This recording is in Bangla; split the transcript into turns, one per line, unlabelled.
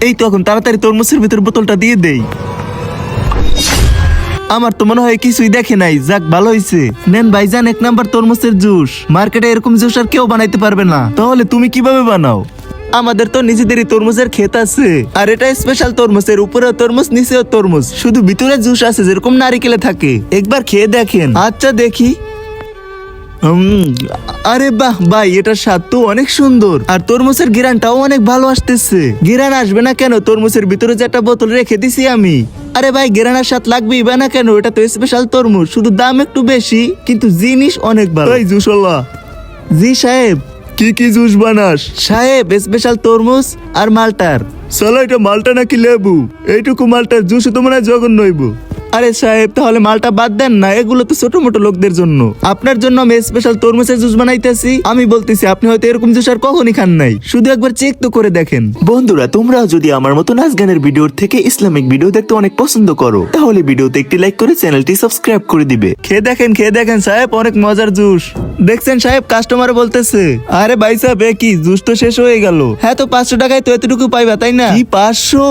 এই তখন তাড়াতাড়ি তরমুজের ভিতর বোতলটা দিয়ে দেই। আমার তো মনে হয় কিছুই দেখে নাই, যাক ভালো হয়েছে। নেন ভাইজান 1 নাম্বার তরমুজের জুস। মার্কেটে এরকম জুস আর কেউ বানাইতে পারবে না। তাহলে তুমি কিভাবে বানাও? আমাদের তো নিজেদেরই তরমুজের ক্ষেত আছে, আর এটা স্পেশাল তরমুজ, এর উপরেও তরমুজ নিচেও তরমুজ, শুধু ভিতরে জুস আছে যেরকম নারিকেলে থাকে। একবার খেয়ে দেখেন। আচ্ছা দেখি। আরে বাহ ভাই, এটার স্বাদ তো অনেক সুন্দর, আর তরমুজের ঘ্রাণটাও অনেক ভালো আসতেছে। ঘ্রাণ আসবে না কেন? তরমুজের ভিতরে যে একটা বোতল রেখে দিছি আমি। আরে ভাই, ঘ্রাণের স্বাদ লাগবেই বা না কেন? এটা তো স্পেশাল তরমুজ, শুধু দাম একটু বেশি, কিন্তু জিনিস অনেক ভালো। এই জুসওয়ালা। জি সাহেব। কি কি জুস বানাস? সাহেব স্পেশাল তরমুজ আর মালটার। সালা, এটা মালটা নাকি লেবু? এইটুকু মালটার জুস তো মনে হয় জঘন্য হইব। আরে সাহেব, তাহলে মালটা বাদ দেন না, এগুলো তো ছোট মোটো লোকদের জন্য। আপনার জন্য আমি স্পেশাল তরমুজের জুস বানাইতেছি। আমি বলতেছি আপনি হয়তো এরকম জুস আর কখনই খান নাই, শুধু একবার চেক তো করে দেখেন। বন্ধুরা, তোমরাও যদি আমার মতো নাচ গানের ভিডিওর থেকে ইসলামিক ভিডিও দেখতে অনেক পছন্দ করো, তাহলে ভিডিওতে একটি লাইক করে চ্যানেলটি সাবস্ক্রাইব করে দিবে। খেয়ে দেখেন সাহেব, অনেক মজার জুস। দেখছেন সাহেব, কাস্টমার বলতেছে। আরে ভাই সাহেব, কি জুস তো শেষ হয়ে গেল। হ্যাঁ, তো 500 টাকায় তো এতটুকু পাইবা, তাই না? কি 500?